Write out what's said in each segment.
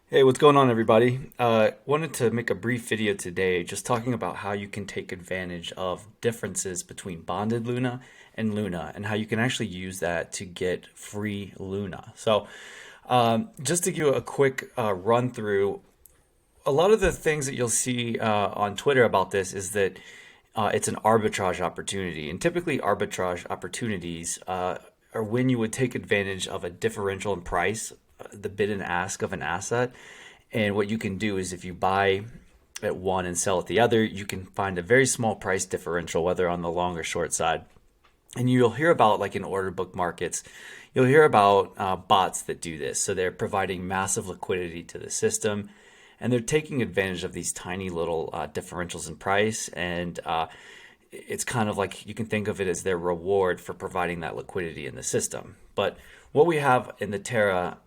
Hey, what's going on, everybody? Wanted to make a brief video today just talking about how you can take advantage of differences between bonded Luna and Luna and how you can actually use that to get free Luna. Just to give you a quick run through, a lot of the things that you'll see on Twitter about this is that it's an arbitrage opportunity. And typically, arbitrage opportunities are when you would take advantage of a differential in price, the bid and ask of an asset. And what you can do is if you buy at one and sell at the other, you can find a very small price differential, whether on the long or short side. And you'll hear about, like in order book markets, you'll hear about bots that do this. So they're providing massive liquidity to the system, and they're taking advantage of these tiny little differentials in price. And it's kind of like you can think of it as their reward for providing that liquidity in the system. But what we have in the Terra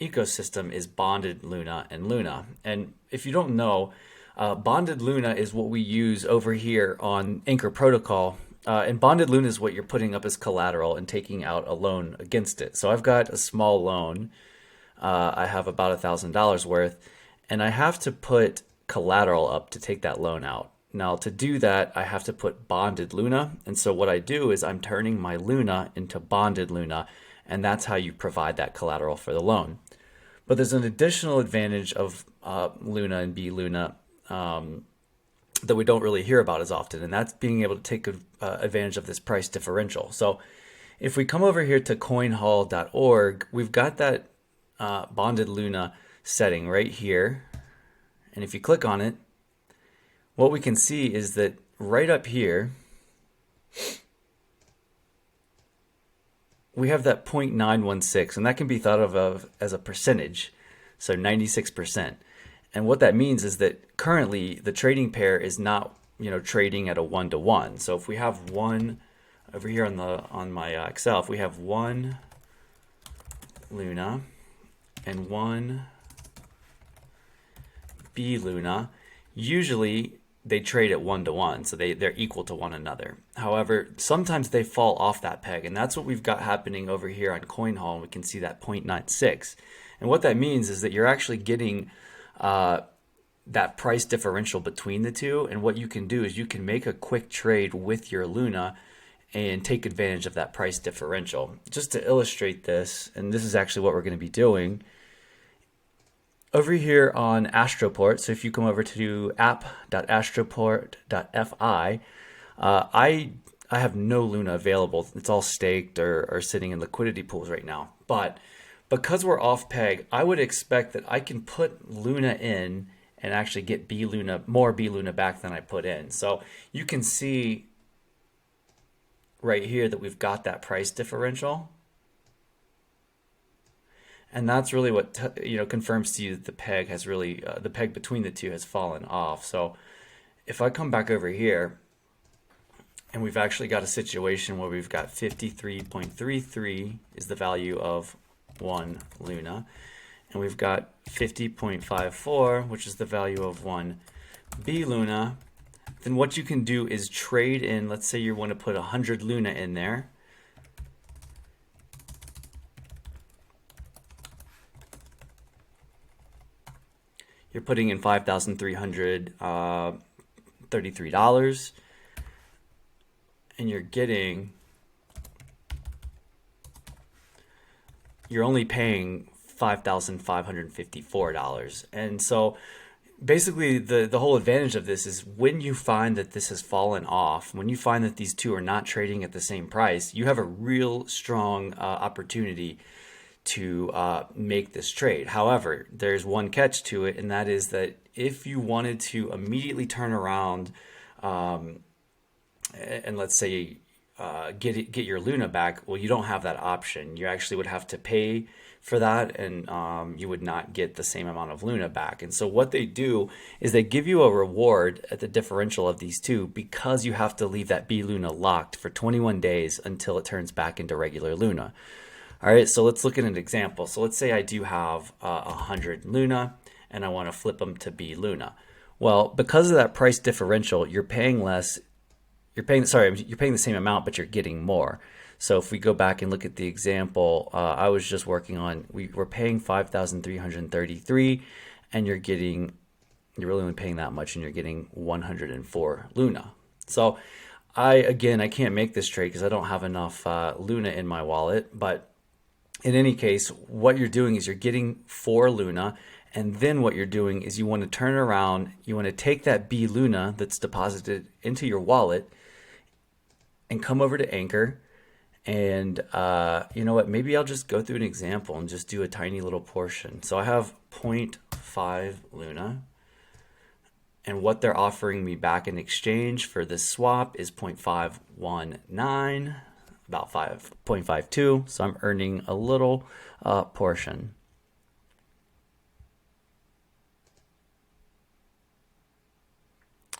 ecosystem is bonded Luna and Luna. And if you don't know, bonded Luna is what we use over here on Anchor Protocol. And bonded Luna is what you're putting up as collateral and taking out a loan against it. So I've got a small loan. I have about $1,000 worth, and I have to put collateral up to take that loan out. Now, to do that, I have to put bonded Luna. And so what I do is I'm turning my Luna into bonded Luna, and that's how you provide that collateral for the loan. But there's an additional advantage of Luna and bLuna that we don't really hear about as often, and that's being able to take advantage of this price differential. So if we come over here to coinhall.org, we've got that bonded Luna setting right here. And if you click on it, what we can see is that right up here, we have that 0.916, and that can be thought of as a percentage, so 96%. And what that means is that currently the trading pair is not, trading at a 1-to-1. So if we have one over here on my Excel, if we have one Luna and one bLuna, usually they trade at 1-to-1, so they're equal to one another. However, sometimes they fall off that peg, and that's what we've got happening over here on Coinhall, and we can see that 0.96. And what that means is that you're actually getting that price differential between the two, and what you can do is you can make a quick trade with your Luna and take advantage of that price differential. Just to illustrate this, and this is actually what we're going to be doing, over here on Astroport, so if you come over to app.astroport.fi, I have no Luna available. It's all staked or sitting in liquidity pools right now. But because we're off peg, I would expect that I can put Luna in and actually get more bLuna back than I put in. So you can see right here that we've got that price differential. And that's really what confirms to you that the peg has really the peg between the two has fallen off. So if I come back over here, and we've actually got a situation where we've got 53.33 is the value of one Luna, and we've got 50.54, which is the value of one bLuna. Then what you can do is trade in. Let's say you want to put 100 Luna in there. You're putting in $5,333, and you're only paying $5,554. And so basically the whole advantage of this is when you find that this has fallen off, when you find that these two are not trading at the same price, you have a real strong opportunity to make this trade. However, there's one catch to it, and that is that if you wanted to immediately turn around and let's say get your Luna back, well, you don't have that option. You actually would have to pay for that, and you would not get the same amount of Luna back. And so what they do is they give you a reward at the differential of these two because you have to leave that bLuna locked for 21 days until it turns back into regular Luna. All right, so let's look at an example. So let's say I do have 100 Luna and I want to flip them to bLuna. Well, because of that price differential, you're paying less. You're paying the same amount, but you're getting more. So if we go back and look at the example, I was just working on, we were paying 5,333, and you're really only paying that much, and you're getting 104 Luna. So again, I can't make this trade because I don't have enough Luna in my wallet. But in any case, what you're doing is you're getting 4 Luna, and then what you're doing is you want to turn around, you want to take that bLuna that's deposited into your wallet and come over to Anchor. And you know what, maybe I'll just go through an example and just do a tiny little portion. So I have zero 0.5 Luna, and what they're offering me back in exchange for this swap is 0.519, about 5.52. So I'm earning a little portion.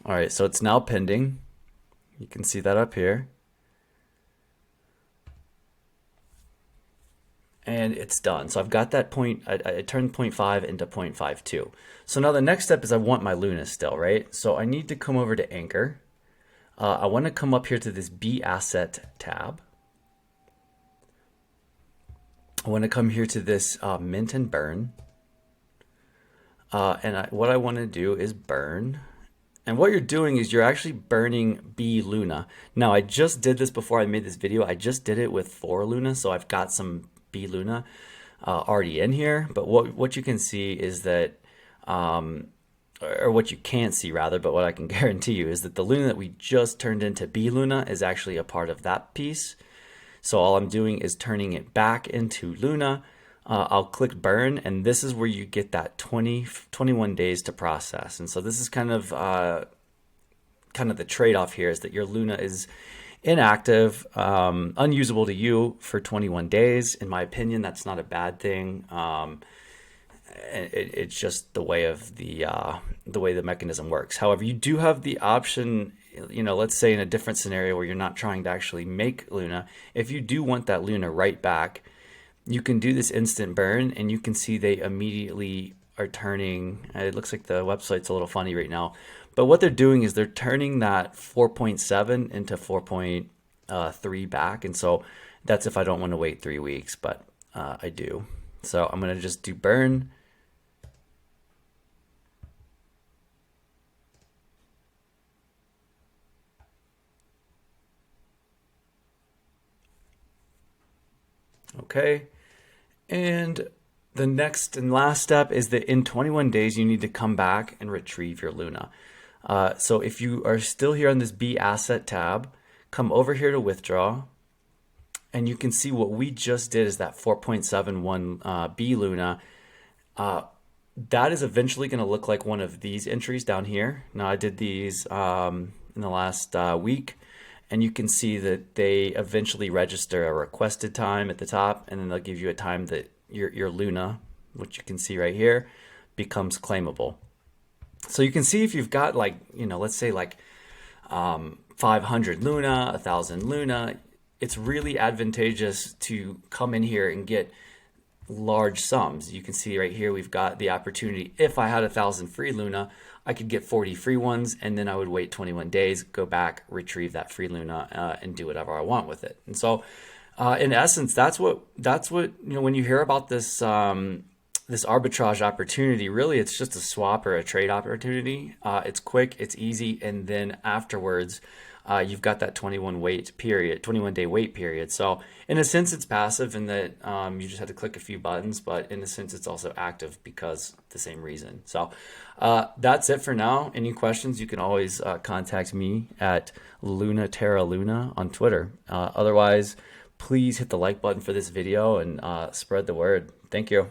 All right, so it's now pending. You can see that up here. And it's done. So I've got that point, I turned 0.5 into 0.52. So now the next step is I want my Luna still, right? So I need to come over to Anchor. I want to come up here to this B Asset tab. I want to come here to this mint and burn. What I want to do is burn. And what you're doing is you're actually burning bLuna. Now, I just did this before I made this video. I just did it with 4 Luna, so I've got some bLuna already in here. But what you can see is that, or what you can't see rather, but what I can guarantee you is that the Luna that we just turned into bLuna is actually a part of that piece. So all I'm doing is turning it back into Luna. I'll click burn, and this is where you get that 21 days to process. And so this is kind of the trade-off here, is that your Luna is inactive, unusable to you for 21 days. In my opinion, that's not a bad thing. It's just the way the mechanism works. However, you do have the option, let's say in a different scenario where you're not trying to actually make Luna. If you do want that Luna right back, you can do this instant burn, and you can see they immediately are turning. It looks like the website's a little funny right now, but what they're doing is they're turning that 4.7 into 4.3 back. And so that's if I don't want to wait 3 weeks, but I do. So I'm going to just do burn. Okay. And the next and last step is that in 21 days, you need to come back and retrieve your Luna. So if you are still here on this B Asset tab, come over here to withdraw, and you can see what we just did is that 4.71 bLuna. That is eventually going to look like one of these entries down here. Now I did these in the last week, and you can see that they eventually register a requested time at the top, and then they'll give you a time that your Luna, which you can see right here, becomes claimable. So you can see if you've got let's say 500 Luna, 1,000 Luna, it's really advantageous to come in here and get large sums. You can see right here we've got the opportunity. If I had 1,000 free Luna, I could get 40 free ones, and then I would wait 21 days, go back, retrieve that free Luna, and do whatever I want with it. And so in essence, that's what when you hear about this this arbitrage opportunity, really it's just a swap or a trade opportunity. It's quick, it's easy, and then afterwards you've got that 21 day wait period. So in a sense, it's passive in that you just have to click a few buttons, but in a sense, it's also active because the same reason. So that's it for now. Any questions, you can always contact me at Terra Luna on Twitter. Otherwise, please hit the like button for this video and spread the word. Thank you.